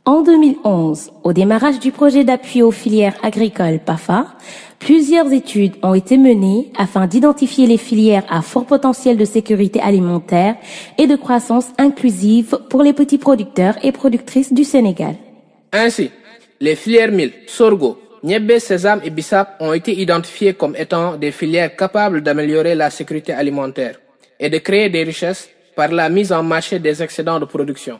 En 2011, au démarrage du projet d'appui aux filières agricoles PAFA, plusieurs études ont été menées afin d'identifier les filières à fort potentiel de sécurité alimentaire et de croissance inclusive pour les petits producteurs et productrices du Sénégal. Ainsi, les filières mil, sorgho, niébé, sésame et bissap ont été identifiées comme étant des filières capables d'améliorer la sécurité alimentaire et de créer des richesses par la mise en marché des excédents de production.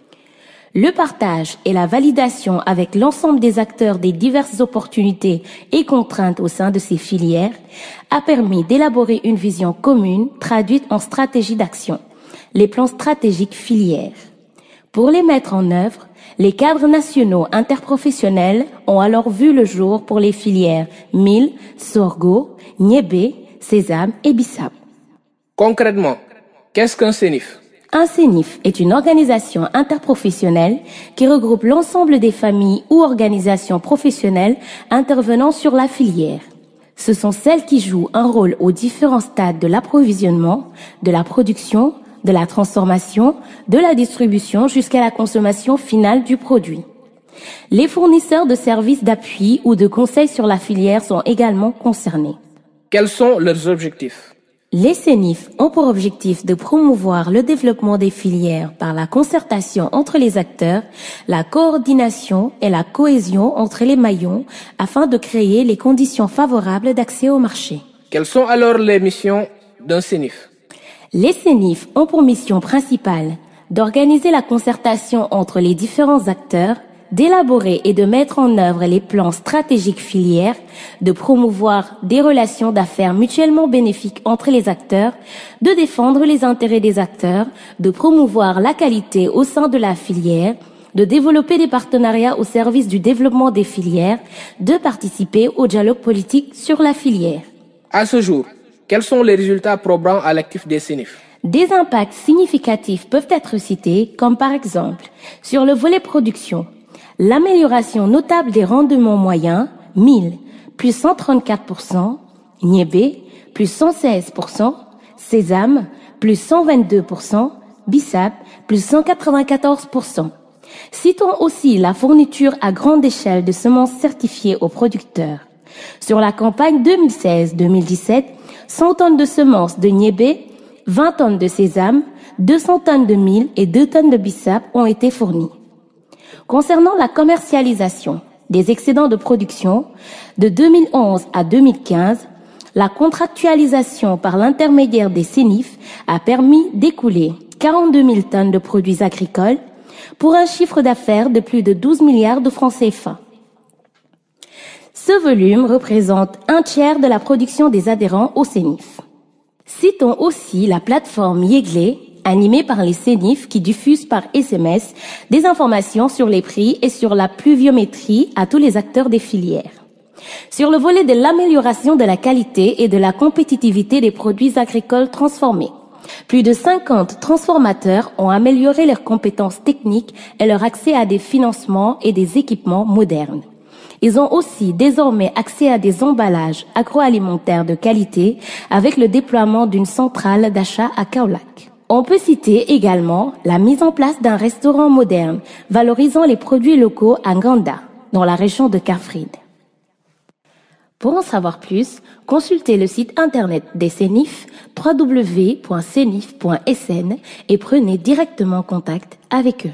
Le partage et la validation avec l'ensemble des acteurs des diverses opportunités et contraintes au sein de ces filières a permis d'élaborer une vision commune traduite en stratégie d'action, les plans stratégiques filières. Pour les mettre en œuvre, les cadres nationaux interprofessionnels ont alors vu le jour pour les filières mil, sorgho, niébé, sésame et bissap. Concrètement, qu'est-ce qu'un CENIF? Un CENIF est une organisation interprofessionnelle qui regroupe l'ensemble des familles ou organisations professionnelles intervenant sur la filière. Ce sont celles qui jouent un rôle aux différents stades de l'approvisionnement, de la production, de la transformation, de la distribution jusqu'à la consommation finale du produit. Les fournisseurs de services d'appui ou de conseils sur la filière sont également concernés. Quels sont leurs objectifs? Les CENIF ont pour objectif de promouvoir le développement des filières par la concertation entre les acteurs, la coordination et la cohésion entre les maillons afin de créer les conditions favorables d'accès au marché. Quelles sont alors les missions d'un CENIF? Les CENIF ont pour mission principale d'organiser la concertation entre les différents acteurs, d'élaborer et de mettre en œuvre les plans stratégiques filières, de promouvoir des relations d'affaires mutuellement bénéfiques entre les acteurs, de défendre les intérêts des acteurs, de promouvoir la qualité au sein de la filière, de développer des partenariats au service du développement des filières, de participer au dialogue politique sur la filière. À ce jour, quels sont les résultats probants à l'actif des CENIF? Des impacts significatifs peuvent être cités, comme par exemple, sur le volet production, l'amélioration notable des rendements moyens, mil, plus 134%, niébé, plus 116%, sésame, plus 122%, bissap, plus 194%. Citons aussi la fourniture à grande échelle de semences certifiées aux producteurs. Sur la campagne 2016-2017, 100 tonnes de semences de niébé, 20 tonnes de sésame, 200 tonnes de mil et 2 tonnes de bissap ont été fournies. Concernant la commercialisation des excédents de production, de 2011 à 2015, la contractualisation par l'intermédiaire des CENIF a permis d'écouler 42 000 tonnes de produits agricoles pour un chiffre d'affaires de plus de 12 milliards de francs CFA. Ce volume représente un tiers de la production des adhérents au CENIF. Citons aussi la plateforme Yeglé, animée par les CENIF qui diffusent par SMS des informations sur les prix et sur la pluviométrie à tous les acteurs des filières. Sur le volet de l'amélioration de la qualité et de la compétitivité des produits agricoles transformés, plus de 50 transformateurs ont amélioré leurs compétences techniques et leur accès à des financements et des équipements modernes. Ils ont aussi désormais accès à des emballages agroalimentaires de qualité avec le déploiement d'une centrale d'achat à Kaolack. On peut citer également la mise en place d'un restaurant moderne valorisant les produits locaux à Nganda, dans la région de Kaffrine. Pour en savoir plus, consultez le site internet des CENIF www.cenif.sn et prenez directement contact avec eux.